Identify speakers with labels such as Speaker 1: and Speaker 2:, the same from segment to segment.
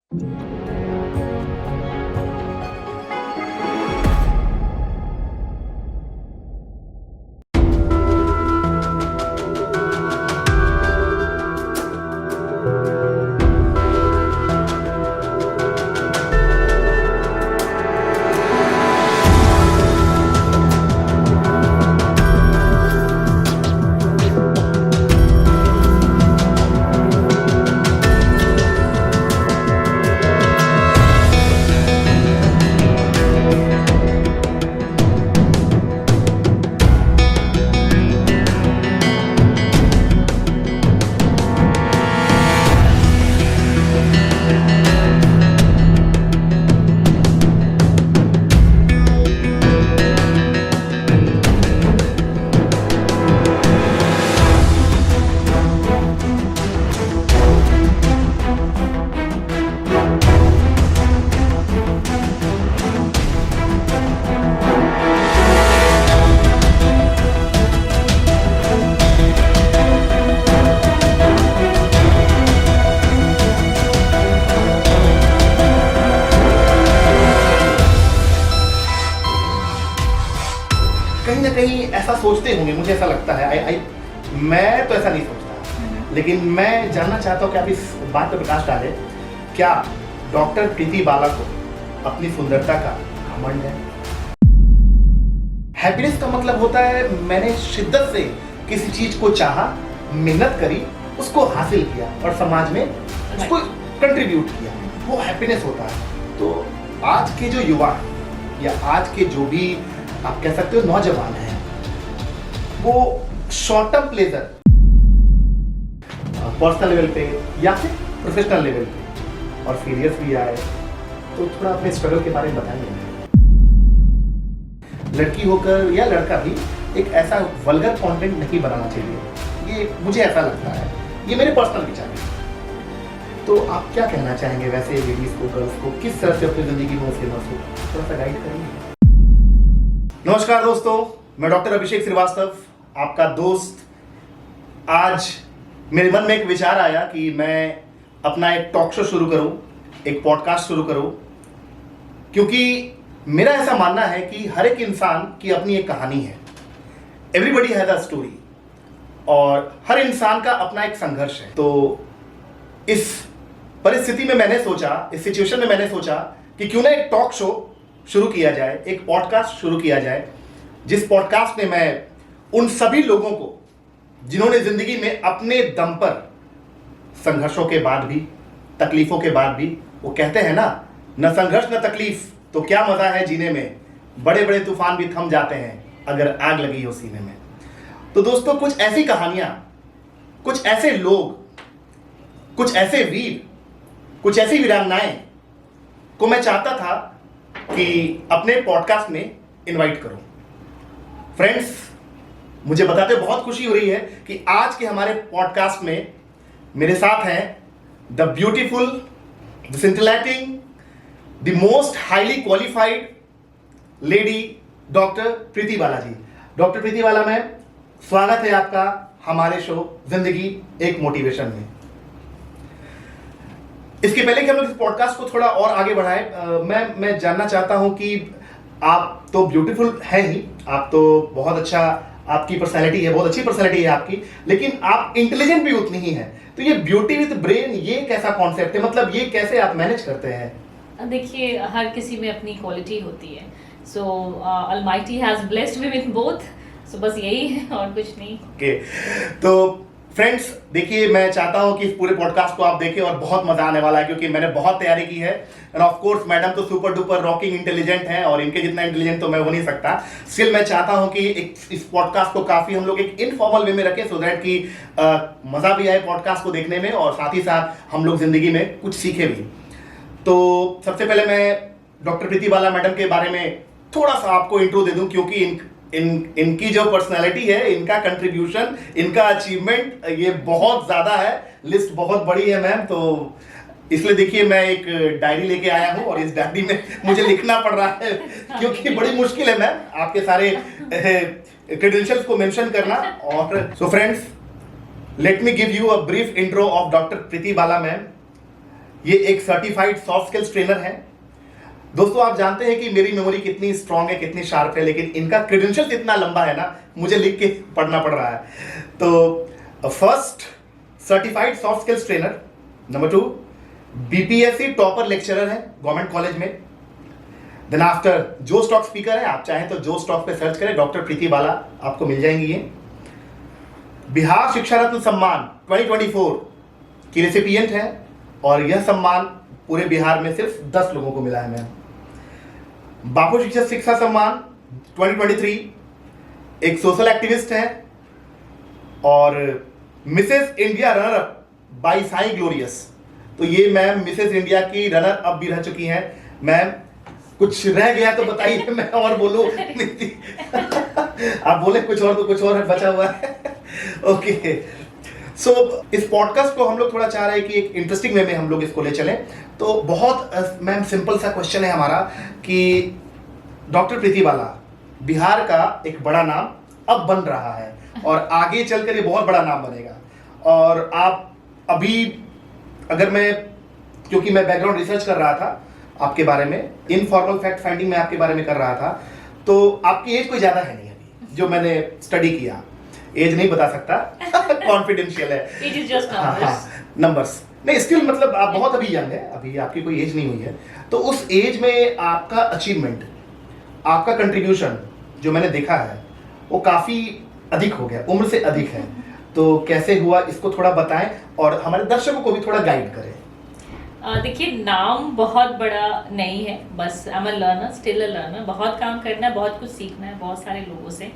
Speaker 1: कहीं ना कहीं ऐसा सोचते होंगे, मुझे ऐसा लगता है। मैं तो ऐसा नहीं सोचता, लेकिन मैं जानना चाहता हूँ कि आप इस बात पर प्रकाश डालें, क्या डॉक्टर प्रीति बाला को अपनी सुंदरता का घमंड है? हैप्पीनेस का मतलब होता है मैंने शिद्दत से किसी चीज को चाहा, मेहनत करी, उसको हासिल किया और समाज में उसको कंट्रीब्यूट किया, वो हैप्पीनेस होता है। तो आज के जो युवा या आज के जो भी आप कह सकते हो नौजवान हैं, वो short term pleasure personal level पे या फिर प्रोफेशनल लेवल पे और सीरियस भी आए, तो थोड़ा अपने स्ट्रगल के बारे में बताइए। लड़की होकर या लड़का भी एक ऐसा वल्गर कंटेंट नहीं बनाना चाहिए, ये मुझे ऐसा लगता है, ये मेरे पर्सनल विचार है। तो आप क्या कहना चाहेंगे वैसे लेडीज को, गर्ल्स को, किस तरह से अपनी जिंदगी में फेमस हो, थोड़ा सा गाइड करेंगे। नमस्कार दोस्तों, मैं डॉक्टर अभिषेक श्रीवास्तव, आपका दोस्त। आज मेरे मन में एक विचार आया कि मैं अपना एक टॉक शो शुरू करूं, एक पॉडकास्ट शुरू करूं, क्योंकि मेरा ऐसा मानना है कि हर एक इंसान की अपनी एक कहानी है। एवरीबडी हैज अ स्टोरी और हर इंसान का अपना एक संघर्ष है। तो इस परिस्थिति में मैंने सोचा, इस सिचुएशन में मैंने सोचा कि क्यों ना एक टॉक शो शुरू किया जाए, एक पॉडकास्ट शुरू किया जाए, जिस पॉडकास्ट में मैं उन सभी लोगों को जिन्होंने जिंदगी में अपने दम पर संघर्षों के बाद भी, तकलीफों के बाद भी, वो कहते हैं ना, न संघर्ष न तकलीफ तो क्या मजा है जीने में, बड़े बड़े तूफान भी थम जाते हैं अगर आग लगी हो सीने में। तो दोस्तों, कुछ ऐसी कहानियां, कुछ ऐसे लोग, कुछ ऐसे वीर, कुछ ऐसी वीरांगनाएं को मैं चाहता था कि अपने पॉडकास्ट में इनवाइट करूं। फ्रेंड्स, मुझे बताते बहुत खुशी हो रही है कि आज के हमारे पॉडकास्ट में मेरे साथ हैं the beautiful, the scintillating, the most highly qualified lady, doctor Preeti Bala ji. Doctor Preeti Bala ma'am, स्वागत है आपका हमारे शो जिंदगी एक मोटिवेशन में। इसके पहले कि हम लोग इस पॉडकास्ट को थोड़ा और आगे बढ़ाएं, मैं जानना चाहता हूं कि आप तो ब्यूटीफुल हैं ही, आप तो बहुत अच्छा, आपकी पर्सनैलिटी है, बहुत अच्छी पर्सनैलिटी है आपकी, लेकिन आप इंटेलिजेंट भी उतनी ही हैं। तो ये ब्यूटी विद ब्रेन, ये कैसा कॉन्सेप्ट है, मतलब ये कैसे आप मैनेज करते हैं?
Speaker 2: देखिए, हर किसी में अपनी क्वालिटी होती है। So almighty has blessed me with both, so बस यही है और कुछ नहीं।
Speaker 1: ओके, तो फ्रेंड्स देखिए, मैं चाहता हूं कि इस पूरे पॉडकास्ट को आप देखें और बहुत मजा आने वाला है, क्योंकि मैंने बहुत तैयारी की है। एंड ऑफ कोर्स मैडम तो सुपर डुपर रॉकिंग इंटेलिजेंट हैं और इनके जितना इंटेलिजेंट तो मैं हो नहीं सकता। स्टिल मैं चाहता हूं कि इस पॉडकास्ट को काफी हम लोग एक इनफॉर्मल वे में रखें, सो दैट कि मजा भी आए पॉडकास्ट को देखने में और साथ ही साथ हम लोग जिंदगी में कुछ सीखे भी। तो सबसे पहले मैं डॉक्टर प्रीति बाला मैडम के बारे में थोड़ा सा आपको इंट्रो दे दूं, क्योंकि इनकी जो पर्सनालिटी है, इनका कंट्रीब्यूशन, इनका अचीवमेंट ये बहुत ज्यादा है, लिस्ट बहुत बड़ी है मैम। तो इसलिए देखिए, मैं एक डायरी लेके आया हूं और इस डायरी में मुझे लिखना पड़ रहा है, क्योंकि बड़ी मुश्किल है मैम आपके सारे क्रेडेंशियल्स को मेंशन करना। और so friends, let me give you a brief intro of doctor Preeti Bala ma'am. ये एक सर्टिफाइड सॉफ्ट स्किल्स ट्रेनर है। दोस्तों आप जानते हैं कि मेरी मेमोरी कितनी स्ट्रांग है, कितनी शार्प है, लेकिन इनका क्रेडेंशियल इतना लंबा है ना, मुझे लिख के पढ़ना पड़ रहा है। तो first certified soft skills trainer, number 2 BPSC topper lecturer है गवर्नमेंट कॉलेज में। देन आफ्टर जो स्टॉक स्पीकर है, आप चाहें तो जो स्टॉक पे सर्च करें, डॉक्टर प्रीति बाला आपको मिल जाएंगी। ये बिहार शिक्षा रत्न सम्मान 2024 की रेसिपिएंट है और यह सम्मान पूरे बिहार में सिर्फ 10 लोगों को मिला है मैम। बापू शिक्षा सम्मान 2023 एक सोशल एक्टिविस्ट है और Mrs India runner up by Sai glorious, तो ये मैम मिसेस इंडिया की रनर अप भी रह चुकी हैं। मैम कुछ रह गया तो बताइए, मैं और बोलूं आप बोले कुछ और तो कुछ और बचा हुआ है। ओके सो इस पॉडकास्ट को हम लोग थोड़ा चाह रहे हैं कि एक इंटरेस्टिंग वे में हम लोग इसको ले चलें। तो बहुत मैम सिंपल सा क्वेश्चन है हमारा कि डॉक्टर प्रीति बाला, बिहार का एक बड़ा नाम अब बन रहा है और आगे चलकर ये बहुत बड़ा नाम बनेगा। और आप अभी, अगर मैं, क्योंकि मैं बैकग्राउंड रिसर्च कर रहा था आपके बारे में, इनफॉर्मल फैक्ट फाइंडिंग में आपके बारे में कर रहा था, तो आपकी एज कोई ज्यादा है नहीं अभी, जो मैंने स्टडी किया। एज नहीं बता सकता, कॉन्फिडेंशियल है।
Speaker 2: It is just numbers.
Speaker 1: Numbers नहीं, स्टिल मतलब आप बहुत अभी यंग है, अभी आपकी कोई एज नहीं हुई है। तो उस एज में आपका अचीवमेंट, आपका कंट्रीब्यूशन जो मैंने देखा है वो काफी अधिक हो गया, उम्र से अधिक है। तो कैसे हुआ इसको थोड़ा बताएं और हमारे दर्शकों को भी थोड़ा गाइड करें।
Speaker 2: देखिए, नाम बहुत बड़ा नहीं है, बस I am a learner, still a learner. बहुत काम करना है, बहुत कुछ सीखना है बहुत सारे लोगों से।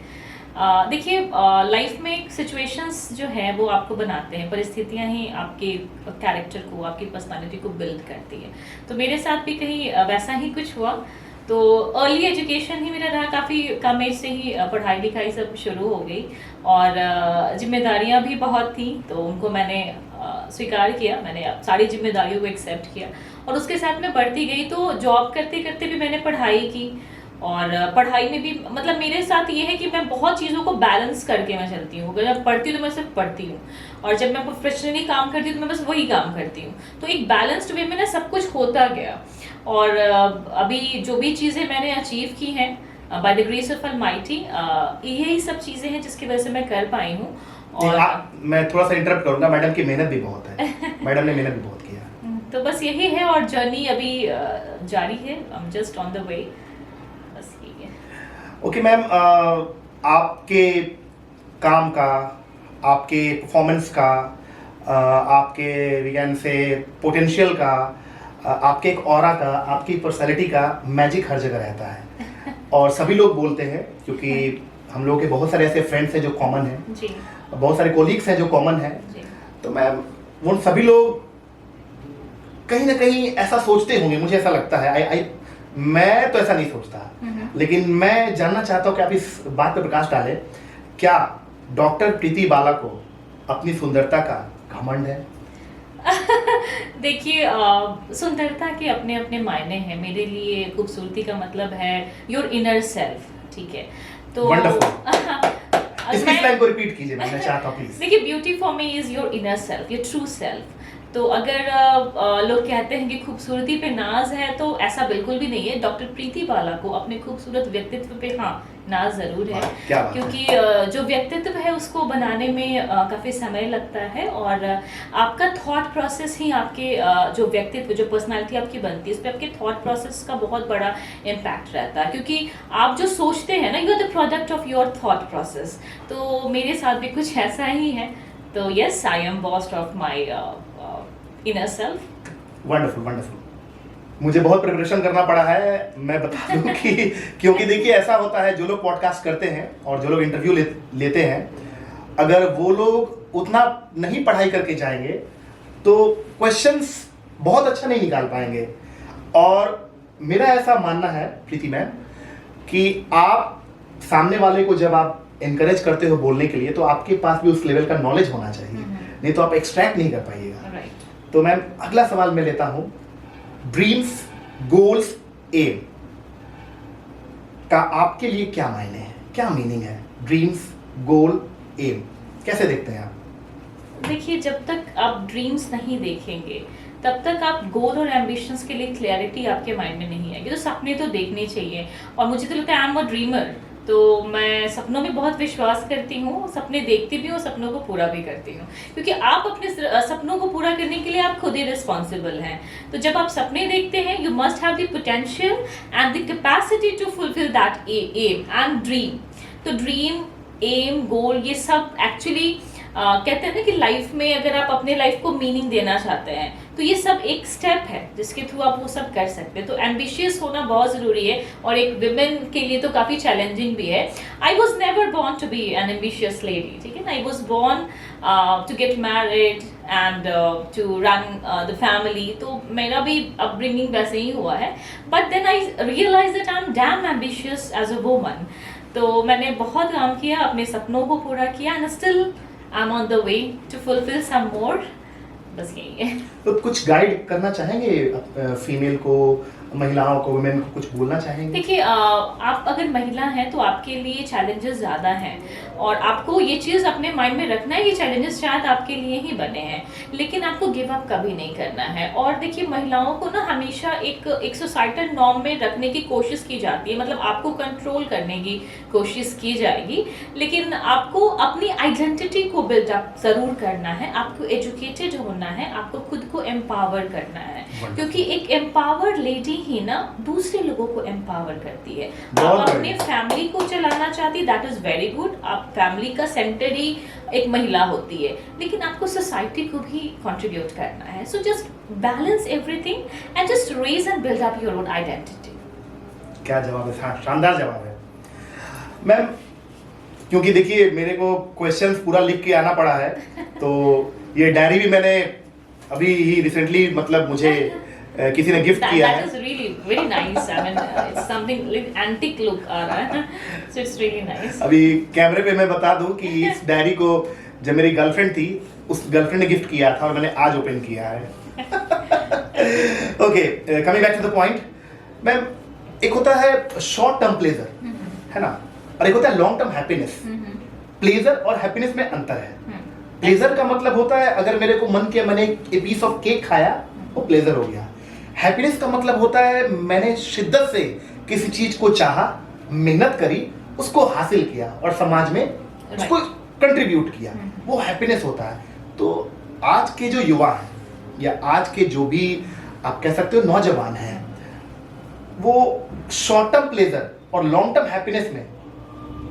Speaker 2: देखिए, लाइफ में सिचुएशंस जो है वो आपको बनाते हैं, परिस्थितियां ही आपके कैरेक्टर को, आपकी पर्सनालिटी को बिल्ड करती है। तो मेरे साथ भी कहीं वैसा ही कुछ हुआ। तो अर्ली एजुकेशन ही मेरा रहा, काफ़ी कम एज से ही पढ़ाई लिखाई सब शुरू हो गई और जिम्मेदारियां भी बहुत थी, तो उनको मैंने स्वीकार किया, मैंने सारी जिम्मेदारियों को एक्सेप्ट किया और उसके साथ मैं बढ़ती गई। तो जॉब करते करते भी मैंने पढ़ाई की और पढ़ाई में भी मतलब मेरे साथ ये है कि मैं बहुत चीज़ों को बैलेंस करके मैं चलती हूँ। अगर मैं पढ़ती हूँ तो मैं सिर्फ पढ़ती हूँ और जब मैं प्रोफेशनली काम करती हूँ तो मैं बस वही काम करती हूँ। तो एक बैलेंस्ड वे में ना सब कुछ होता गया और अभी जो भी चीज़ें मैंने अचीव की हैं by the grace of almighty, यही सब चीज़ें हैं जिसकी वजह से मैं कर पाई हूँ। और
Speaker 1: मैं थोड़ा सा इंटरप्ट करूंगा, मैडम की मेहनत भी बहुत है। मैडम ने मेहनत भी बहुत किया।
Speaker 2: तो बस यही है और जर्नी अभी जारी है, I am just on the वे, बस यही है।
Speaker 1: ओके मैम, आपके काम का, आपके परफॉर्मेंस का, आपके विज्ञान से पोटेंशियल का, आपके एक ऑरा का, आपकी पर्सनालिटी का मैजिक हर जगह रहता है और सभी लोग बोलते हैं, क्योंकि हम लोगों के बहुत सारे ऐसे फ्रेंड्स हैं जो कॉमन हैं जी, बहुत सारे कोलीग्स हैं जो कॉमन हैं, तो मैम वो सभी लोग कहीं ना कहीं ऐसा सोचते होंगे, मुझे ऐसा लगता है। मैं तो ऐसा नहीं सोचता, लेकिन मैं जानना चाहता हूँ कि आप इस बात पर प्रकाश डालें, क्या डॉक्टर प्रीति बाला को अपनी सुंदरता का घमंड है?
Speaker 2: देखिए, सुंदरता के अपने अपने मायने हैं। मेरे लिए खूबसूरती का मतलब है योर इनर सेल्फ, ठीक है? तो
Speaker 1: इस लाइन को रिपीट कीजिए, मैं चाहता हूं प्लीज।
Speaker 2: देखिए, beauty for me is your inner self, your true self. तो अगर लोग कहते हैं कि खूबसूरती पे नाज है, तो ऐसा बिल्कुल भी नहीं है। डॉक्टर प्रीति बाला को अपने खूबसूरत व्यक्तित्व पे हाँ नाज जरूर है, क्योंकि जो व्यक्तित्व है उसको बनाने में काफ़ी समय लगता है और आपका थॉट प्रोसेस ही आपके जो व्यक्तित्व, जो पर्सनालिटी आपकी बनती है, इस पर आपके थॉट प्रोसेस का बहुत बड़ा इम्पैक्ट रहता है, क्योंकि आप जो सोचते हैं ना, you are the product of your thought process. तो मेरे साथ भी कुछ ऐसा ही है। तो yes, I am boast of my inner self.
Speaker 1: Wonderful wonderful. मुझे बहुत प्रिपरेशन करना पड़ा है, मैं बता दूं कि क्योंकि देखिए ऐसा होता है, जो लोग पॉडकास्ट करते हैं और जो लोग इंटरव्यू लेते हैं, अगर वो लोग उतना नहीं पढ़ाई करके जाएंगे तो क्वेश्चंस बहुत अच्छा नहीं निकाल पाएंगे। और मेरा ऐसा मानना है प्रीति मैम कि आप सामने वाले को जब आप एनकरेज करते हो बोलने के लिए, तो आपके पास भी उस लेवल का नॉलेज होना चाहिए, नहीं तो आप एक्सट्रैक्ट नहीं कर पाइएगा। तो मैम अगला सवाल मैं लेता हूं, ड्रीम्स, गोल्स, एम का आपके लिए क्या मायने हैं, क्या मीनिंग है? ड्रीम्स, गोल, एम कैसे देखते हैं आप?
Speaker 2: देखिए, जब तक आप ड्रीम्स नहीं देखेंगे तब तक आप गोल और एम्बिशंस के लिए क्लैरिटी आपके माइंड में नहीं आएगी। तो सपने तो देखने चाहिए, और मुझे तो लगता है आई एम अ ड्रीमर, तो मैं सपनों में बहुत विश्वास करती हूँ, सपने देखती भी हूँ, सपनों को पूरा भी करती हूँ, क्योंकि आप अपने सपनों को पूरा करने के लिए आप खुद ही रिस्पॉन्सिबल हैं। तो जब आप सपने देखते हैं, you must have the potential and the capacity to fulfil that aim and dream. तो ड्रीम, एम, गोल, ये सब एक्चुअली कहते हैं ना कि लाइफ में अगर आप अपने लाइफ को मीनिंग देना चाहते हैं तो ये सब एक स्टेप है जिसके थ्रू आप वो सब कर सकते हैं। तो एम्बिशियस होना बहुत ज़रूरी है, और एक विमेन के लिए तो काफ़ी चैलेंजिंग भी है। I was never born to be an ambitious lady, ठीक है ना। I was born to get married and to run the family, तो मेरा भी अपब्रिंगिंग वैसे ही हुआ है। But then I realise that I am damn ambitious as a woman. तो मैंने बहुत काम किया, अपने सपनों को पूरा किया, and still I am on the way to fulfil some more. बस यही है।
Speaker 1: तो कुछ गाइड करना चाहेंगे फीमेल को, महिलाओं को, वुमेन को, कुछ बोलना चाहेंगे?
Speaker 2: देखिए, आप अगर महिला हैं तो आपके लिए चैलेंजेस ज़्यादा हैं, और आपको ये चीज़ अपने माइंड में रखना है, ये चैलेंजेस शायद आपके लिए ही बने हैं, लेकिन आपको गिव अप कभी नहीं करना है। और देखिए, महिलाओं को ना हमेशा एक सोसाइटल नॉर्म में रखने की कोशिश की जाती है, मतलब आपको कंट्रोल करने की कोशिश की जाएगी, लेकिन आपको अपनी आइडेंटिटी को बिल्डअप ज़रूर करना है, आपको एजुकेटेड होना है, आपको खुद को एम्पावर करना है, क्योंकि एक एम्पावर्ड लेडी ही ना दूसरे लोगों को एम्पावर करती है। आप अपने फैमिली को चलाना चाहती, दैट इज वेरी गुड, आप फैमिली का सेंटर ही एक महिला होती है, लेकिन आपको सोसाइटी को भी कंट्रीब्यूट करना है। So just balance everything and just raise and build up your own identity.
Speaker 1: क्या जवाब है, शानदार जवाब है मैम। क्योंकि देखिए, मेरे को क्वेश्चंस पूरा लिख के आना पड़ा है, तो ये डायरी भी मैंने अभी ही रिसेंटली, मतलब मुझे किसी ने गिफ्ट किया है।
Speaker 2: That is really very nice. I mean, it's something like antique look आ रहा है, so it's really nice.
Speaker 1: अभी कैमरे पे मैं बता दूं कि इस डायरी को जब मेरी गर्लफ्रेंड थी, उस गर्लफ्रेंड ने गिफ्ट किया था, और मैंने आज ओपन किया है। Okay, coming back to the point ma'am, एक होता है शॉर्ट टर्म प्लेजर, है ना, और एक होता है लॉन्ग टर्म हैप्पीनेस। प्लेजर और हैप्पीनेस में अंतर है। प्लेजर का मतलब होता है, अगर मेरे को मन किया, मैंने एक पीस ऑफ केक खाया, वो प्लेजर हो गया। हैप्पीनेस का मतलब होता है, मैंने शिद्दत से किसी चीज को चाहा, मेहनत करी, उसको हासिल किया, और समाज में उसको कंट्रीब्यूट किया, वो हैप्पीनेस होता है। तो आज के जो युवा हैं, या आज के जो भी आप कह सकते हो नौजवान हैं, वो शॉर्ट टर्म प्लेजर और लॉन्ग टर्म हैप्पीनेस में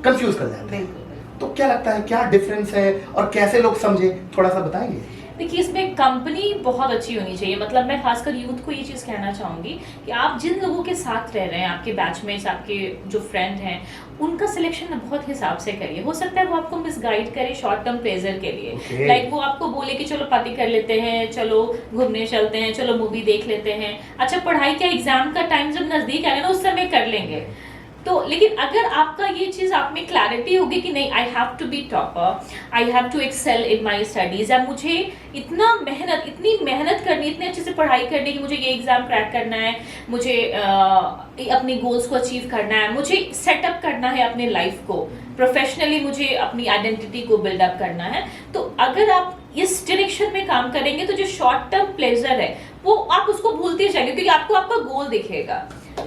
Speaker 1: कंफ्यूज कर जाते हैं। तो क्या लगता है, क्या डिफरेंस है, और कैसे लोग समझे, थोड़ा सा बताएंगे?
Speaker 2: देखिए, इसमें कंपनी बहुत अच्छी होनी चाहिए। मतलब मैं खासकर यूथ को ये चीज़ कहना चाहूँगी कि आप जिन लोगों के साथ रह रहे हैं, आपके बैचमेट्स, आपके जो फ्रेंड हैं, उनका सिलेक्शन बहुत हिसाब से करिए। हो सकता है वो आपको मिसगाइड करे शॉर्ट टर्म प्लेजर के लिए, लाइक वो आपको बोले कि चलो पार्टी कर लेते हैं, चलो घूमने चलते हैं, चलो मूवी देख लेते हैं, अच्छा पढ़ाई का एग्जाम का टाइम जब नज़दीक आएगा ना, उस समय कर लेंगे। तो लेकिन अगर आपका ये चीज़ आप में क्लैरिटी होगी कि नहीं, I have to be topper, I have to excel in my studies, या मुझे इतनी मेहनत करनी, इतने अच्छे से पढ़ाई करनी कि मुझे ये एग्ज़ाम क्रैक करना है, मुझे अपने गोल्स को अचीव करना है, मुझे सेटअप करना है अपने लाइफ को प्रोफेशनली, मुझे अपनी आइडेंटिटी को बिल्डअप करना है। तो अगर आप इस डायरेक्शन में काम करेंगे तो जो शॉर्ट टर्म प्लेजर है वो आप उसको भूलते जाएंगे, क्योंकि आपको आपका गोल दिखेगा,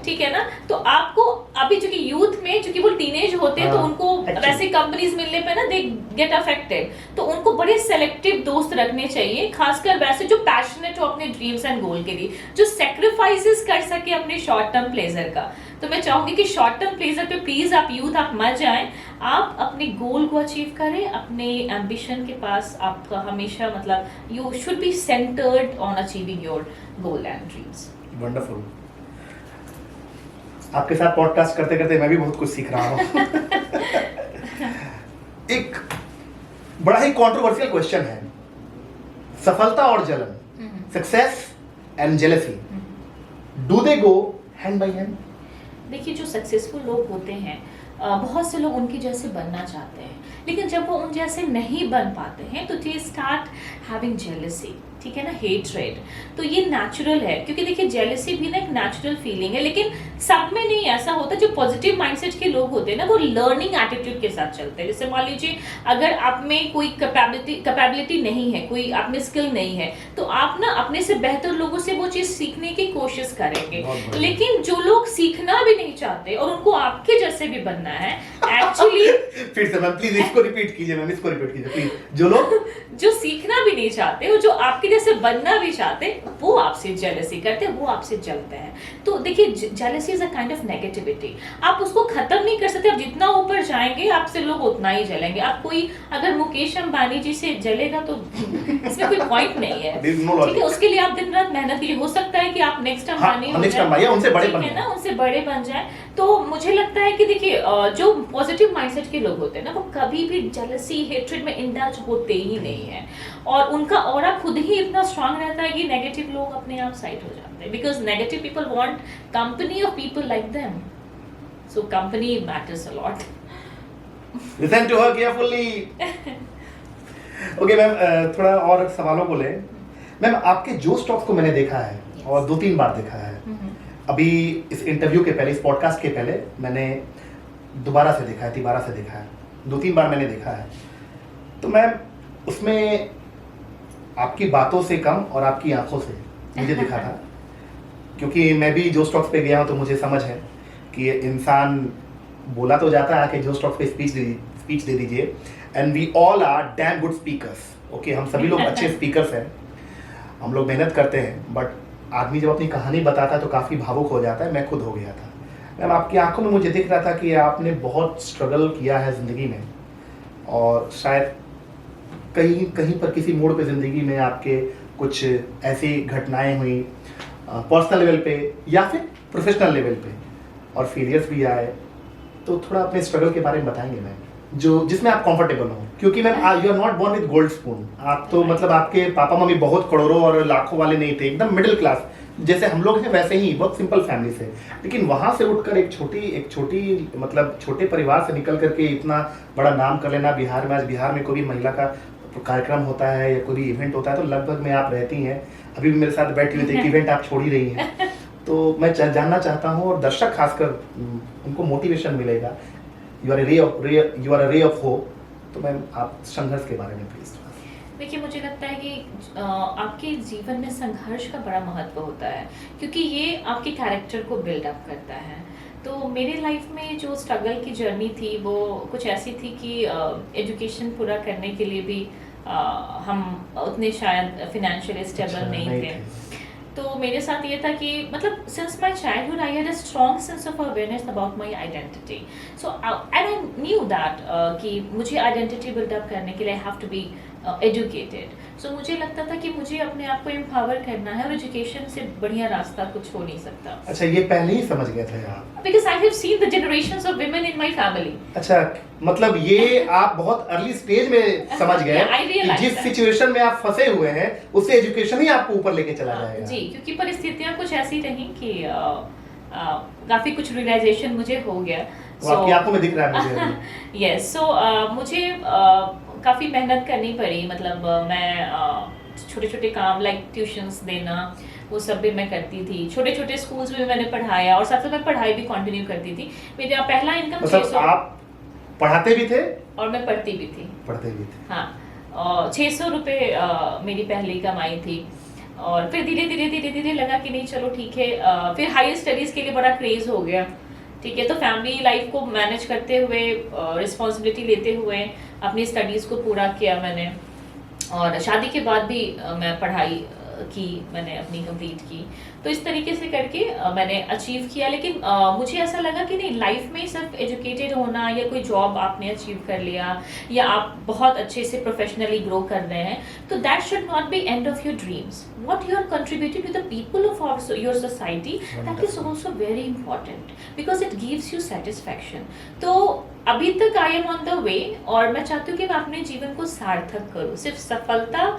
Speaker 2: ठीक है ना। तो आपको अभी चूंकि यूथ में, चूंकि वो टीनेज होते हैं, तो उनको वैसे कंपनीज मिलने पे ना दे गेट अफेक्टेड, तो उनको बड़े सेलेक्टिव दोस्त रखने चाहिए, खासकर वैसे जो पैशनेट हो अपने ड्रीम्स एंड गोल के लिए, जो सेक्रीफाइसेस कर सके अपने शॉर्ट टर्म प्लेजर का। तो मैं चाहूंगी कि शॉर्ट टर्म प्लेजर पे प्लीज आप यूथ आप मत जाएं, आप अपने गोल को अचीव करें, अपने एम्बिशन के पास आपका हमेशा, मतलब you should be centred on achieving your goal and dreams.
Speaker 1: Wonderful. आपके साथ पॉडकास्ट करते करते मैं भी बहुत कुछ सीख रहा हूँ। एक बड़ा ही कंट्रोवर्शियल क्वेश्चन है, सफलता और जलन, success and jealousy, do they go hand by hand?
Speaker 2: देखिए, जो सक्सेसफुल लोग होते हैं, बहुत से लोग उनके जैसे बनना चाहते हैं, लेकिन जब वो उन जैसे नहीं बन पाते हैं तो दे स्टार्ट हैविंग जेलसी, ठीक है ना, हेट्रेड, तो ये नेचुरल है, क्योंकि देखिए जेलेसी भी ना एक नेचुरल फीलिंग है, लेकिन सब में नहीं ऐसा होता। जो पॉजिटिव माइंडसेट के लोग होते हैं ना, वो लर्निंग एटीट्यूड के साथ चलते हैं। जैसे मान लीजिए अगर आप में कोई कैपेबिलिटी नहीं है, कोई आप में स्किल नहीं है, तो आप ना अपने से बेहतर लोगों से वो चीज सीखने की कोशिश करेंगे। लेकिन जो लोग सीखना भी नहीं चाहते और उनको आपके जैसे भी बनना है, एक्चुअली
Speaker 1: फिर से मैम प्लीज इसको रिपीट कीजिए, मैम इसको रिपीट कीजिए प्लीज। जो लोग
Speaker 2: जो सीखना भी नहीं चाहते और जो आपके जैसे बनना भी चाहते, वो आपसे जेलसी करते हैं, वो आपसे जलते हैं। तो देखिए jealousy is a kind of negativity, आप उसको खत्म नहीं कर सकते। आप जितना ऊपर जाएंगे आपसे लोग उतना ही जलेंगे। आप कोई अगर मुकेश अंबानी जी से जलेगा तो इसमें कोई पॉइंट नहीं है, ठीक है। उसके लिए आप दिन रात मेहनत कीजिए, हो सकता है कि आप नेक्स्ट अंबानी हो जाए,
Speaker 1: उनसे बड़े
Speaker 2: ठीक है ना, उनसे बड़े बन जाए। तो मुझे लगता है कि देखिए जो पॉजिटिव माइंडसेट के लोग होते हैं ना, वो कभी भी जेलसी हेट्रेड में इंडल्ज होते ही नहीं है, और उनका ऑरा खुद ही इतना स्ट्रांग रहता है कि नेगेटिव लोग अपने आप साइड हो जाते हैं, because negative people want company of people like them, so company matters a lot.
Speaker 1: Listen to her carefully. Okay ma'am, थोड़ा और सवालों को ले। मैम आपके जो स्टॉक्स को मैंने देखा है और 2-3 बार देखा है, अभी इस इंटरव्यू के पहले, इस पॉडकास्ट के पहले मैंने दोबारा से देखा है, तिबारा से देखा है, 2-3 बार मैंने देखा है। तो मैम उसमें आपकी बातों से कम और आपकी आंखों से मुझे दिखा था, क्योंकि मैं भी जो स्टॉक्स पे गया हूँ तो मुझे समझ है कि इंसान बोला तो जाता है कि जो स्टॉक्स पे स्पीच दे दीजिए, and we all are damn good speakers. Okay, हम सभी लोग अच्छे स्पीकर्स हैं, हम लोग मेहनत करते हैं, बट आदमी जब अपनी कहानी बताता है तो काफ़ी भावुक हो जाता है। मैं खुद हो गया था। मैम आपकी आंखों में मुझे दिख रहा था कि आपने बहुत स्ट्रगल किया है ज़िंदगी में, और शायद कहीं कहीं पर किसी मोड़ पे ज़िंदगी में आपके कुछ ऐसी घटनाएं हुई पर्सनल लेवल पे या फिर प्रोफेशनल लेवल पे, और फेलियर्स भी आए। तो थोड़ा अपने स्ट्रगल के बारे में बताएंगे मैम, जो जिसमें आप कंफर्टेबल हो, क्योंकि ma'am you are not born with gold spoon. आप तो मतलब आपके पापा मम्मी बहुत करोड़ों और लाखों वाले नहीं थे, एकदम मिडिल क्लास जैसे हम लोग हैं, वैसे ही बहुत सिंपल फैमिली से। लेकिन वहाँ से उठकर एक छोटी मतलब छोटे परिवार से निकल करके इतना बड़ा नाम कर लेना बिहार में। आज बिहार में कोई भी महिला का कार्यक्रम होता है या कोई भी इवेंट होता है तो लगभग में आप रहती हैं। अभी भी मेरे साथ बैठी हुई थी, एक इवेंट आप छोड़ ही रही हैं। तो मैं जानना चाहता हूँ, और दर्शक खासकर उनको मोटिवेशन मिलेगा। You are a ray of hope. तो मैम आप संघर्ष के बारे में प्लीज।
Speaker 2: देखिए मुझे लगता है कि आपके जीवन में संघर्ष का बड़ा महत्व होता है, क्योंकि ये आपके कैरेक्टर को बिल्ड अप करता है। तो मेरे लाइफ में जो स्ट्रगल की जर्नी थी वो कुछ ऐसी थी कि एजुकेशन पूरा करने के लिए भी हम उतने शायद फिनेंशियली स्टेबल नहीं थे। तो मेरे साथ ये था कि मतलब since my childhood I had a strong sense of awareness about my identity. So and I knew that कि मुझे आइडेंटिटी बिल्ड अप करने के लिए I have to be educated. So मुझे लगता था कि मुझे अपने आप को एम्पावर करना है, और एजुकेशन से बढ़िया रास्ता कुछ हो नहीं सकता।
Speaker 1: अच्छा, ये पहले ही समझ गए थे आप?
Speaker 2: Because I have seen the generations of women in my family.
Speaker 1: अच्छा, मतलब ये आप बहुत अर्ली स्टेज में समझ गए कि जिस सिचुएशन में आप फंसे हुए हैं उससे एजुकेशन ही आपको ऊपर लेके चला जाएगा।
Speaker 2: जी, क्योंकि परिस्थितियां कुछ ऐसी रही कि काफी कुछ रियलाइजेशन मुझे हो गया।
Speaker 1: आपकी आंखों में दिख रहा है मुझे।
Speaker 2: यस, सो मुझे काफ़ी मेहनत करनी पड़ी। मतलब मैं छोटे छोटे काम लाइक ट्यूशन्स देना, वो सब भी मैं करती थी। छोटे छोटे स्कूल्स में मैंने पढ़ाया, और साथ साथ मैं पढ़ाई भी कंटिन्यू करती थी। मेरा पहला इनकम 600।
Speaker 1: आप पढ़ाते भी थे और
Speaker 2: मैं पढ़ती भी थी। हाँ, और 600 रुपये मेरी पहली कमाई थी। और फिर धीरे धीरे लगा कि नहीं चलो ठीक है। फिर हायर स्टडीज़ के लिए बड़ा क्रेज़ हो गया, ठीक है। तो फैमिली लाइफ को मैनेज करते हुए, रिस्पॉन्सिबिलिटी लेते हुए अपनी स्टडीज़ को पूरा किया मैंने। और शादी के बाद भी मैं पढ़ाई की, मैंने अपनी कंप्लीट की। तो इस तरीके से करके मैंने अचीव किया। लेकिन मुझे ऐसा लगा कि नहीं, लाइफ में सिर्फ एजुकेटेड होना या कोई जॉब आपने अचीव कर लिया या आप बहुत अच्छे से प्रोफेशनली ग्रो कर रहे हैं, तो that should not be end of your dreams. What you are contributing to the people of your society, that is also very important, because it gives you satisfaction. तो अभी तक I am on the way, और मैं चाहती हूँ कि मैं अपने जीवन को सार्थक करूँ। सिर्फ सफलता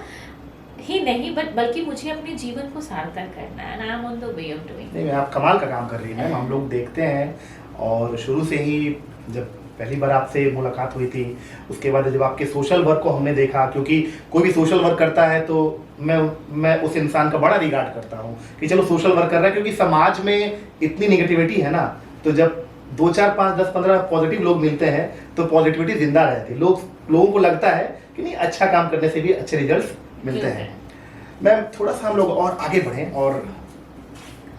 Speaker 2: ही नहीं बल्कि मुझे अपने जीवन को सार्थक करना है, and I am on the way of doing.
Speaker 1: नहीं, आप कमाल का काम कर रही हैं मैम। हम लोग देखते हैं, और शुरू से ही जब पहली बार आपसे मुलाकात हुई थी, उसके बाद जब आपके सोशल वर्क को हमने देखा, क्योंकि कोई भी सोशल वर्क करता है तो मैं उस इंसान का बड़ा रिगार्ड करता हूँ कि चलो सोशल वर्क कर रहा है, क्योंकि समाज में इतनी निगेटिविटी है ना, तो जब 2 4 5 10 15 पॉजिटिव लोग मिलते हैं तो पॉजिटिविटी जिंदा रहती है। लोगों को लगता है कि नहीं, अच्छा काम करने से भी अच्छे रिजल्ट मिलते हैं। मैम थोड़ा सा हम लोग और आगे बढ़ें, और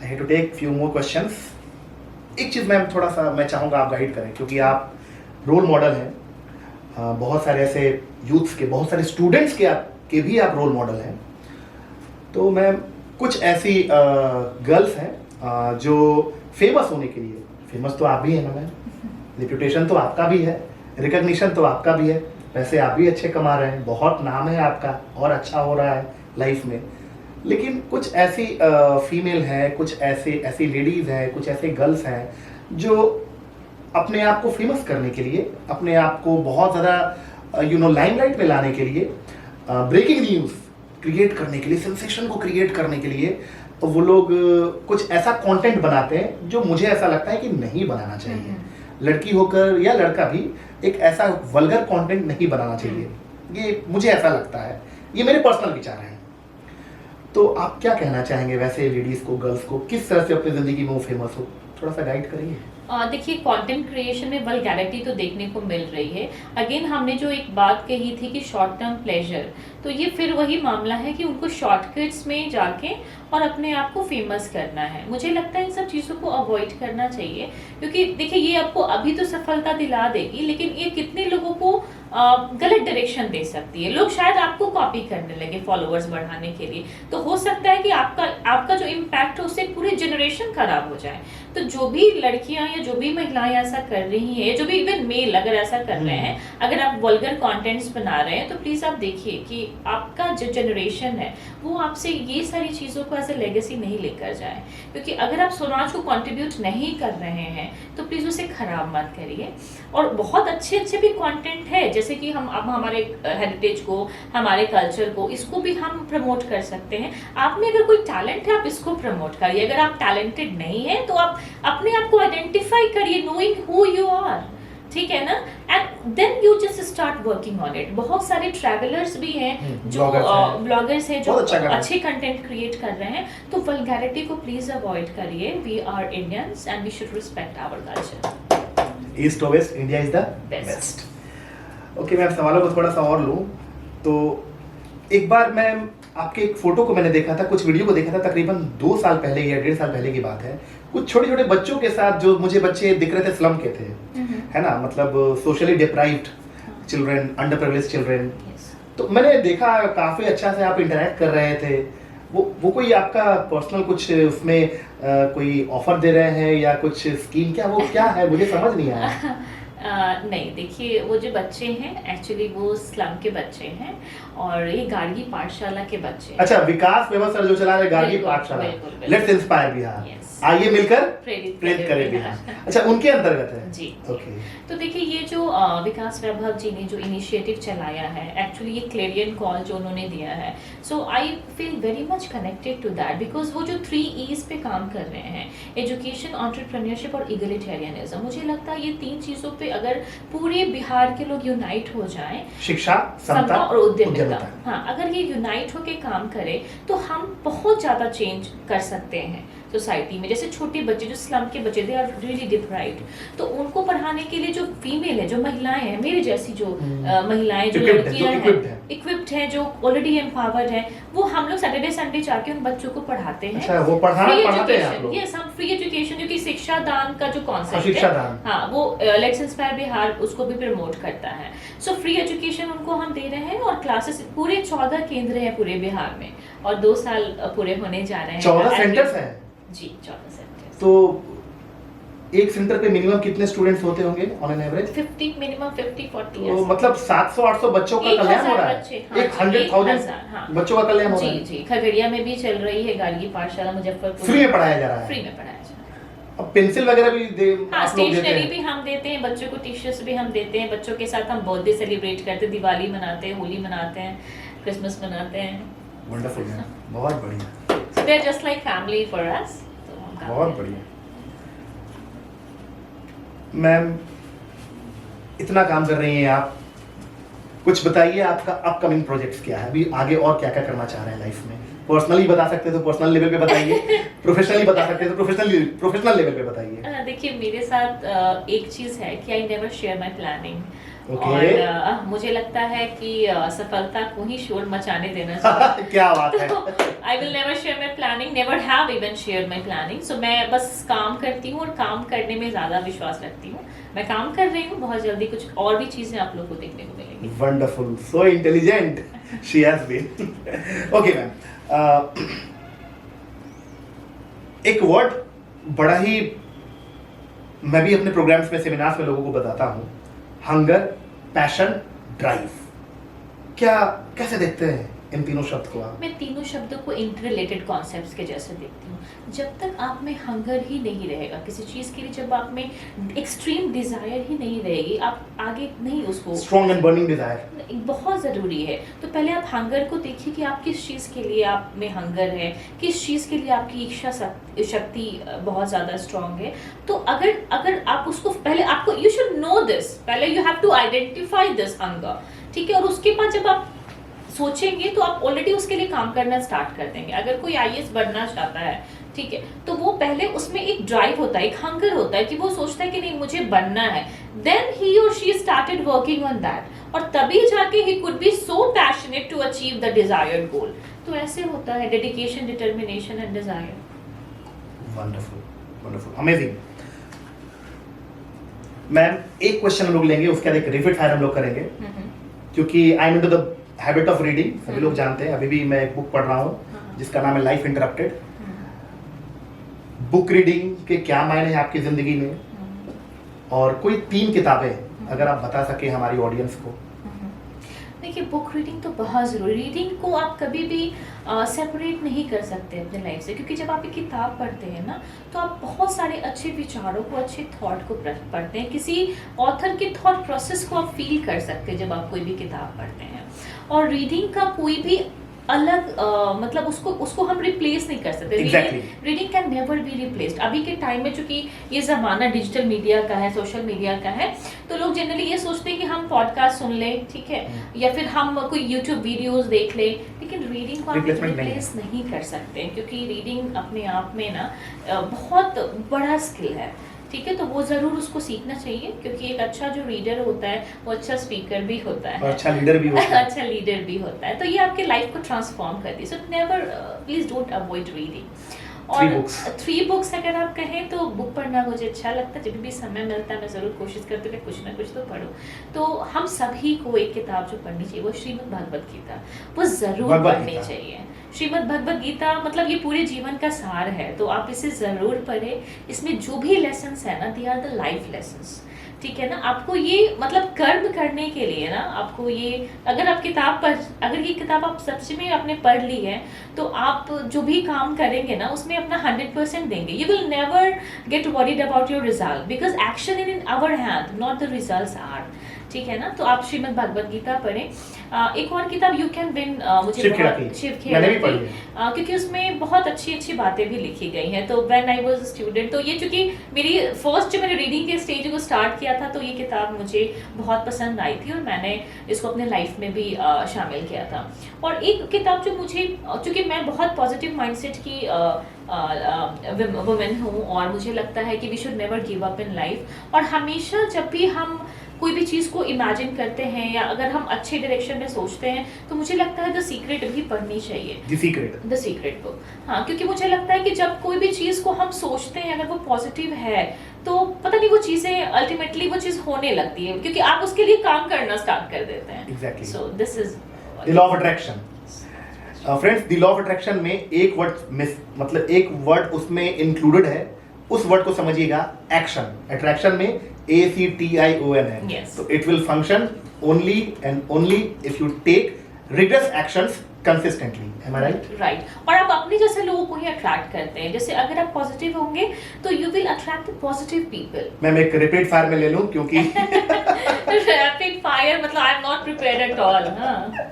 Speaker 1: I have to take few more questions. एक चीज़ मैम थोड़ा सा मैं चाहूँगा आप गाइड करें, क्योंकि आप रोल मॉडल हैं बहुत सारे ऐसे यूथ्स के, बहुत सारे स्टूडेंट्स के भी आप रोल मॉडल हैं। तो मैम कुछ ऐसी गर्ल्स हैं जो फेमस होने के लिए, फेमस तो आप भी हैं ना मैम, रिप्यूटेशन तो आपका भी है, रिकग्निशन तो आपका भी है, पैसे आप भी अच्छे कमा रहे हैं, बहुत नाम है आपका और अच्छा हो रहा है लाइफ में, लेकिन कुछ ऐसी फीमेल हैं, कुछ ऐसी लेडीज़ हैं, कुछ ऐसे गर्ल्स हैं जो अपने आप को फेमस करने के लिए, अपने आप को बहुत ज़्यादा लाइमलाइट में लाने के लिए, ब्रेकिंग न्यूज़ क्रिएट करने के लिए, सेंसेशन को क्रिएट करने के लिए, तो वो लोग कुछ ऐसा कंटेंट बनाते हैं जो मुझे ऐसा लगता है कि नहीं बनाना चाहिए। लड़की होकर या लड़का भी एक ऐसा वल्गर कंटेंट नहीं बनाना चाहिए, ये मुझे ऐसा लगता है, ये मेरे पर्सनल विचार हैं। तो आप क्या कहना चाहेंगे वैसे लेडीज को, गर्ल्स को, किस तरह से अपनी जिंदगी में वो फेमस हो, थोड़ा सा गाइड करिए।
Speaker 2: देखिए, कंटेंट क्रिएशन में वल्गैरिटी तो देखने को मिल रही है। अगेन हमने जो एक बात कही थी कि शॉर्ट टर्म प्लेजर, तो ये फिर वही मामला है कि उनको शॉर्टकट्स में जाके और अपने आप को फेमस करना है। मुझे लगता है इन सब चीज़ों को अवॉइड करना चाहिए, क्योंकि देखिए ये आपको अभी तो सफलता दिला देगी, लेकिन ये कितने लोगों को गलत डायरेक्शन दे सकती है। लोग शायद आपको कॉपी करने लगे फॉलोअर्स बढ़ाने के लिए, तो हो सकता है कि आपका जो इम्पैक्ट है उससे पूरी जनरेशन खराब हो जाए। तो जो भी लड़कियां या जो भी महिलाएं ऐसा कर रही हैं, जो भी इवन मेल अगर ऐसा कर रहे हैं, अगर आप वल्गर कंटेंट्स बना रहे हैं, तो प्लीज आप देखिए कि आपका जो जनरेशन है वो आपसे ये सारी चीज़ों को एज ए लेगेसी नहीं लेकर जाए, क्योंकि अगर आप समाज को कंट्रीब्यूट नहीं कर रहे हैं तो प्लीज़ उसे खराब मत करिए। और बहुत अच्छे अच्छे भी कंटेंट है, जैसे कि हम अब हमारे हेरिटेज को, हमारे कल्चर को, इसको भी हम प्रमोट कर सकते हैं। आप में अगर कोई टैलेंट है आप इसको प्रमोट करिए। अगर आप टैलेंटेड नहीं है तो आप अपने आप को आइडेंटिफाई करिए, नोइंग हु यू आर, ठीक है ना, and then you just start working on it. बहुत सारे ट्रैवलर्स भी हैं जो ब्लॉगर्स हैं जो अच्छे कंटेंट क्रिएट कर रहे हैं, तो वल्गैरिटी को प्लीज अवॉइड करिए। We are Indians and we should respect our culture.
Speaker 1: East और west, India is the best. Okay, मैं सवालों को थोड़ा सा और लूँ तो एक बार मैं आपके एक फोटो को मैंने देखा था, कुछ वीडियो को देखा था, तकरीबन 2 साल पहले या 1.5 साल पहले की बात है। कुछ छोटे छोटे बच्चों के साथ, जो मुझे बच्चे दिख रहे थे स्लम के थे, है ना, मतलब socially deprived children, under privileged children. तो मैंने देखा काफ़ी अच्छा से आप इंटरेक्ट कर रहे थे। वो कोई आपका पर्सनल कुछ उसमें कोई ऑफर दे रहे हैं या कुछ स्कीम, क्या वो क्या है, मुझे समझ नहीं आया।
Speaker 2: नहीं, देखिए वो जो बच्चे हैं एक्चुअली वो स्लम के बच्चे हैं और ये गार्गी पाठशाला के बच्चे हैं।
Speaker 1: अच्छा, विकास वेबर सर जो चला रहे गार्गी पाठशाला, लेट्स इंस्पायर बिहार, आइए मिलकर प्रेरित करें बिहार। अच्छा, उनके अंतर्गत है
Speaker 2: जी।
Speaker 1: ओके।
Speaker 2: तो देखिए ये जो विकास वैभव जी ने जो इनिशिएटिव चलाया है, एक्चुअली ये क्लेरियन कॉल जो उन्होंने दिया है, so I feel very much connected to that, because वो जो 3 E's पे काम कर रहे हैं, एजुकेशन, एंटरप्रेन्योरशिप और इगलिटेरियनिज्म, मुझे लगता है ये 3 चीज़ों पे अगर पूरे बिहार के लोग यूनाइट हो जाएं,
Speaker 1: शिक्षा, समता
Speaker 2: और उद्यमिता, हाँ, अगर ये यूनाइट होके काम करें तो हम बहुत ज़्यादा चेंज कर सकते हैं सोसाइटी में। जैसे छोटे बच्चे जो स्लम के बच्चे, दे आर रियली डिप्राइव्ड, तो उनको पढ़ाने के लिए जो फीमेल है, जो महिलाएं हैं, मेरे जैसी जो महिलाएं, जो लड़कियां हैं, इक्विप्ड हैं, जो ऑलरेडी एम्पावर्ड हैं, वो हम लोग सैटरडे संडे जाके उन बच्चों को पढ़ाते हैं।
Speaker 1: अच्छा, वो पढ़ाते हैं आप लोग?
Speaker 2: यस, हम फ्री एजुकेशन, जो कि शिक्षा दान का जो कॉन्सेप्ट
Speaker 1: शिक्षा
Speaker 2: है,
Speaker 1: दान,
Speaker 2: हाँ, वो लेट्स इंस्पायर बिहार उसको भी प्रमोट करता है। सो फ्री एजुकेशन उनको हम दे रहे हैं और क्लासेस पूरे 14 केंद्र हैं पूरे बिहार में और 2 साल पूरे होने जा रहे हैं।
Speaker 1: 14 सेंटर्स हैं
Speaker 2: जी, 14 सेंटर्स।
Speaker 1: तो एक सेंटर पे मिनिमम कितने स्टूडेंट्स होते होंगे ऑन एन एवरेज?
Speaker 2: 50, मिनिमम 50-40।
Speaker 1: तो मतलब 700-800 बच्चों का कल्याण हो रहा है। 100,000 बच्चों का कल्याण हो रहा है।
Speaker 2: जी, खगड़िया में भी चल रही है गार्गी पाठशाला, मुजफ्फरपुर
Speaker 1: फ्री में पढ़ाया जा रहा है।
Speaker 2: फ्री में पढ़ाया जा रहा है।
Speaker 1: अब पेंसिल वगैरह भी
Speaker 2: हाँ, स्टेशनरी भी हम देते हैं बच्चों को, टी-शर्ट्स भी हम देते हैं बच्चों के साथ। हम बर्थडे सेलिब्रेट करते हैं, दिवाली मनाते हैं, होली मनाते हैं, क्रिसमस मनाते हैं।
Speaker 1: वंडरफुल मैम, बहुत बढ़िया।
Speaker 2: So they are just like family for us.
Speaker 1: बहुत बढ़िया मैम। इतना काम कर रही हैं आप, कुछ बताइए आपका अपकमिंग प्रोजेक्ट्स क्या है, अभी आगे और क्या क्या करना चाह रहे हैं लाइफ में? पर्सनली बता सकते हैं तो पर्सनल लेवल पे बताइए, प्रोफेशनली बता सकते हैं तो प्रोफेशनल लेवल पे बताइए।
Speaker 2: देखिए मेरे साथ एक चीज है कि I never share my planning.
Speaker 1: Okay.
Speaker 2: और मुझे लगता है कि सफलता को ही शोर मचाने देना चाहिए।
Speaker 1: क्या बात है।
Speaker 2: I will never share my planning, never have even share my planning. So मैं बस काम करती हूँ और काम करने में ज्यादा विश्वास रखती हूँ। मैं काम कर रही हूँ, बहुत जल्दी कुछ और भी चीजें आप लोग को देखने को मिलेंगी।
Speaker 1: Wonderful, so intelligent she has been. Okay ma'am, एक वर्ड बड़ा ही मैं भी अपने प्रोग्राम्स में, सेमिनार्स में लोगों को बताता हूँ, हंगर, पैशन, ड्राइव। क्या कैसे देखते हैं इन तीनों शब्द को आप?
Speaker 2: मैं तीनों शब्दों को इंटररिलेटेड कॉन्सेप्ट्स के जैसे देखती हूँ। जब तक आप में हंगर ही नहीं रहेगा किसी चीज़ के लिए, जब आप में एक्सट्रीम डिज़ायर ही नहीं रहेगी, आप आगे नहीं उसको,
Speaker 1: स्ट्रॉन्ग एंड बर्निंग डिजायर
Speaker 2: बहुत ज़रूरी है। तो पहले आप हंगर को देखिए कि आप किस चीज़ के लिए आप में हंगर है, किस चीज़ के लिए आपकी इच्छा शक्ति बहुत ज़्यादा स्ट्रॉन्ग है। तो अगर आप उसको पहले, आपको यू शुड नो दिस, पहले you have to identify this hunger, ठीक है। और उसके बाद जब आप सोचेंगे तो आप ऑलरेडी उसके लिए काम करना स्टार्ट कर देंगे। अगर कोई आईएएस बनना चाहता है, ठीक है, तो वो पहले उसमें एक ड्राइव होता है, एक हंगर होता है कि वो सोचता है कि नहीं मुझे बनना है, देन ही और she started working on that, और तभी जाके ही could be so passionate to achieve the desired goal. तो ऐसे होता है dedication, determination and desire.
Speaker 1: Wonderful, wonderful, amazing. Ma'am एक क्वेश्चन हम लोग लेंगे, उसके बाद एक रिपीट फायर हम लोग करेंगे, क्योंकि I am into the habit of reading, सभी लोग जानते हैं। अभी भी मैं एक बुक पढ़ रहा हूँ जिसका नाम है लाइफ इंटरप्टेड। बुक रीडिंग के क्या मायने हैं आपकी जिंदगी में, और कोई 3 किताबें अगर आप बता सके हमारी ऑडियंस को।
Speaker 2: देखिए बुक रीडिंग तो बहुत ज़रूरी, रीडिंग को आप कभी भी सेपरेट नहीं कर सकते अपने लाइफ से, क्योंकि जब आप एक किताब पढ़ते हैं ना तो आप बहुत सारे अच्छे विचारों को, अच्छे थॉट को पढ़ते हैं, किसी ऑथर के थॉट प्रोसेस को आप फील कर सकते हैं जब आप कोई भी किताब पढ़ते हैं। और रीडिंग का कोई भी अलग मतलब उसको हम रिप्लेस नहीं कर सकते। Reading can never be replaced. अभी के टाइम में चूंकि ये ज़माना डिजिटल मीडिया का है, सोशल मीडिया का है, तो लोग जनरली ये सोचते हैं कि हम पॉडकास्ट सुन लें, ठीक है, या फिर हम कोई यूट्यूब वीडियोस देख लें, लेकिन रीडिंग को आप रिप्लेस नहीं कर सकते, क्योंकि रीडिंग अपने आप में ना बहुत बड़ा स्किल है, ठीक है। तो वो जरूर उसको सीखना चाहिए, क्योंकि एक अच्छा जो रीडर होता है वो अच्छा स्पीकर भी होता है,
Speaker 1: अच्छा लीडर भी होता है।
Speaker 2: अच्छा लीडर भी होता है। तो ये आपके लाइफ को ट्रांसफॉर्म करती है। So never, please don't avoid reading. और 3 बुक्स अगर आप कहें तो बुक पढ़ना मुझे अच्छा लगता है, जब भी समय मिलता है मैं ज़रूर कोशिश करती हूँ कि कुछ ना कुछ तो पढूं। तो हम सभी को एक किताब जो पढ़नी चाहिए वो श्रीमद् भगवत गीता, वो ज़रूर पढ़नी चाहिए। श्रीमद् भगवत गीता मतलब ये पूरे जीवन का सार है, तो आप इसे ज़रूर पढ़ें। इसमें जो भी लेसन्स है ना, they are the life lessons, ठीक है ना। आपको ये मतलब कर्म करने के लिए ना, आपको ये अगर ये किताब आप सच में आपने पढ़ ली है, तो आप जो भी काम करेंगे ना उसमें अपना 100% देंगे। You will never get worried about your result, because action in our hand, not the results are, ठीक है ना। तो आप श्रीमद् भगवत गीता पढ़ें। एक और किताब यू कैन विन, मुझे शिव खेड़ा, क्योंकि उसमें बहुत अच्छी बातें भी लिखी गई हैं। तो व्हेन आई वाज स्टूडेंट, तो ये चूंकि मेरी फर्स्ट जो मैंने रीडिंग के स्टेज को स्टार्ट किया था, तो ये किताब मुझे बहुत पसंद आई थी और मैंने इसको अपने लाइफ में भी शामिल किया था। और एक किताब जो मुझे, चूंकि मैं बहुत पॉजिटिव माइंडसेट की वुमेन हूँ, और मुझे लगता है कि we should never give up in life, और हमेशा जब भी हम कोई भी चीज़ को इमेजिन करते हैं या अगर हम अच्छे डायरेक्शन में सोचते हैं, तो मुझे लगता है द सीक्रेट भी पढ़नी चाहिए। द सीक्रेट बुक, हाँ, क्योंकि मुझे लगता है कि जब कोई भी चीज़ को हम सोचते हैं, अगर वो पॉजिटिव है, तो पता नहीं वो चीज़ें अल्टीमेटली वो चीज़ होने लगती है, क्योंकि आप उसके लिए काम करना स्टार्ट कर देते हैं।
Speaker 1: Exactly.
Speaker 2: So this is
Speaker 1: the law of attraction. Friends, the law of attraction में एक वर्ड मिस, मतलब एक वर्ड उसमें इंक्लूडेड है, उस वर्ड को समझिएगा, एक्शन। अट्रैक्शन में ACTION है।
Speaker 2: Yes.
Speaker 1: तो it will function only and only if you take rigorous actions consistently. Am I right?
Speaker 2: Right. और आप अपने जैसे लोगों को ही अट्रैक्ट करते हैं। जैसे अगर आप पॉजिटिव होंगे तो you will attract positive people.
Speaker 1: मैं एक रिपीट फायर में ले लूं, क्योंकि
Speaker 2: रैपिड फायर मतलब I am not prepared at all. हाँ,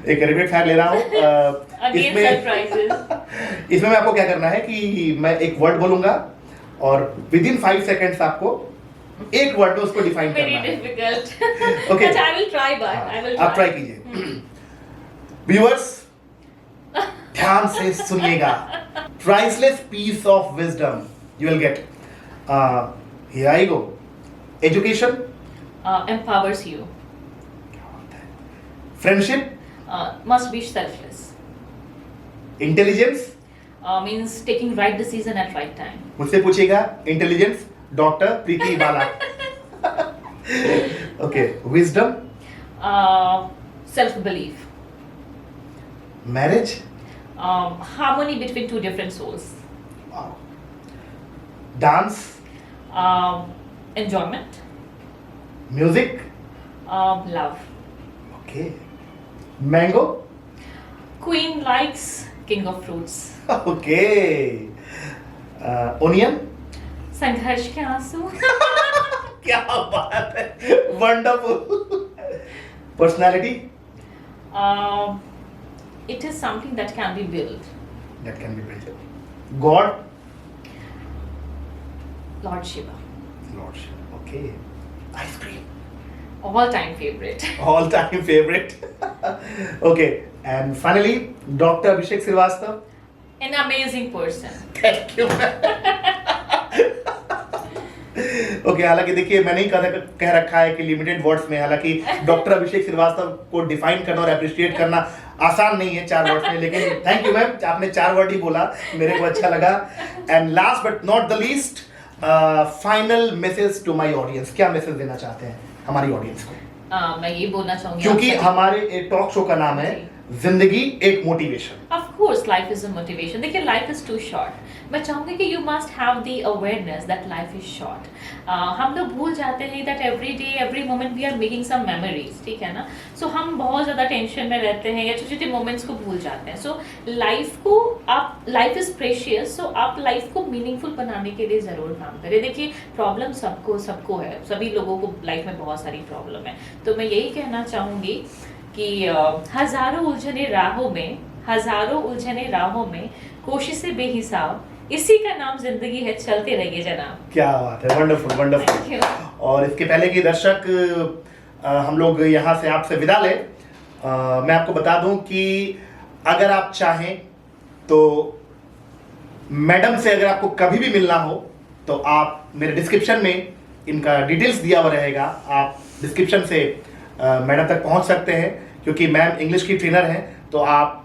Speaker 1: एक रिपीट फायर ले रहा हूं।
Speaker 2: Again surprises.
Speaker 1: इसमें मैं आपको क्या करना है कि मैं एक वर्ड बोलूंगा और विद इन 5 सेकेंड्स आपको एक वर्ड में उसको डिफाइन
Speaker 2: Very
Speaker 1: करना है।
Speaker 2: difficult.
Speaker 1: Okay.
Speaker 2: But I will try, but I will
Speaker 1: आप ट्राई कीजिए। व्यूअर्स ध्यान से सुनिएगा, priceless piece of wisdom you will get. Here I go. Education,
Speaker 2: Empowers you.
Speaker 1: Friendship,
Speaker 2: Must be selfless.
Speaker 1: Intelligence,
Speaker 2: Means taking right decision at right time.
Speaker 1: मुझसे पूछिएगा intelligence doctor Preeti Bala. Okay, wisdom,
Speaker 2: Self-belief.
Speaker 1: Marriage,
Speaker 2: Harmony between two different souls.
Speaker 1: Dance,
Speaker 2: Enjoyment.
Speaker 1: Music,
Speaker 2: Love.
Speaker 1: Okay, mango,
Speaker 2: Queen likes king of fruits.
Speaker 1: Okay, onion,
Speaker 2: संघर्ष के आंसू.
Speaker 1: क्या बात है, wonderful. Personality,
Speaker 2: It is something that can be built.
Speaker 1: That can be built. God,
Speaker 2: Lord Shiva.
Speaker 1: Lordship, okay, ice cream,
Speaker 2: All time favorite.
Speaker 1: all time favorite। okay, and finally Dr. Abhishek Srivastava।
Speaker 2: An amazing person.
Speaker 1: Thank you. Okay, हालांकि देखिए मैंने ही कह रखा है कि limited words में, हालांकि doctor अभिषेक श्रीवास्तव को डिफाइन करना और अप्रिशिएट करना आसान नहीं है 4 वर्ड्स में, लेकिन थैंक यू मैम, आपने 4 वर्ड ही बोला, मेरे को अच्छा लगा। And last but not the least, final message to my audience, क्या मैसेज देना चाहते हैं हमारी ऑडियंस को?
Speaker 2: मैं ये बोलना चाहूंगी
Speaker 1: क्योंकि
Speaker 2: आपसे-
Speaker 1: हमारे एक टॉक शो का नाम है जिंदगी एक motivation.
Speaker 2: Of course, life is a motivation. देखिए, life is too short. मैं चाहूंगी कि you must have the awareness that life is short. हम लोग भूल जाते हैं that every day, every moment we are making some memories, ठीक है ना? So हम बहुत ज़्यादा टेंशन में रहते हैं या छोटे-छोटे मोमेंट्स को भूल जाते हैं। So लाइफ को आप, लाइफ इज प्रेशियस, सो आप लाइफ को मीनिंगफुल बनाने के लिए ज़रूर काम करें। देखिए, प्रॉब्लम सबको है, सभी लोगों को लाइफ में बहुत सारी प्रॉब्लम है। तो मैं यही कहना चाहूँगी कि हजारों उलझने राहों में कोशिशें बेहिसाब, इसी का नाम जिंदगी है, चलते रहिए जनाब।
Speaker 1: क्या बात है, वंडरफुल वंडरफुल।
Speaker 2: Thank you.
Speaker 1: और इसके पहले कि दर्शक हम लोग यहाँ से आपसे विदा लें, मैं आपको बता दूं कि अगर आप चाहें तो मैडम से अगर आपको कभी भी मिलना हो तो आप मेरे डिस्क्रिप्शन में इनका डिटेल्स दिया हुआ रहेगा, आप डिस्क्रिप्शन से मैडम तक पहुंच सकते हैं, क्योंकि मैम इंग्लिश की ट्रेनर हैं। तो आप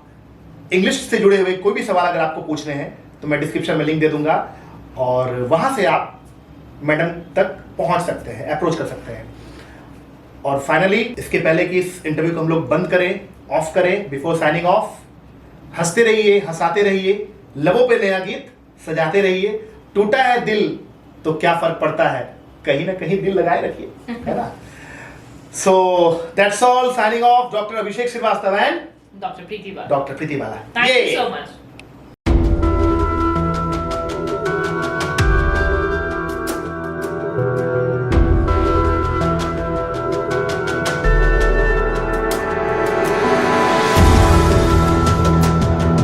Speaker 1: इंग्लिश से जुड़े हुए कोई भी सवाल अगर आपको पूछने हैं तो मैं डिस्क्रिप्शन में लिंक दे दूंगा और वहां से आप मैडम तक पहुंच सकते हैं, अप्रोच कर सकते हैं। और फाइनली इसके पहले कि इस इंटरव्यू को हम लोग बंद करें, ऑफ करें, बिफोर साइनिंग ऑफ, हंसते रहिए, हंसाते रहिए, लबों पे नया गीत सजाते रहिए। टूटा है दिल तो क्या फर्क पड़ता है, कहीं ना कहीं दिल लगाए रखिए, है ना? So that's all. Signing off. Dr. Abhishek Srivastava and
Speaker 2: Dr. Preeti Bala.
Speaker 1: Dr. Preeti Bala.
Speaker 2: Thank you
Speaker 1: Yay.
Speaker 2: so much.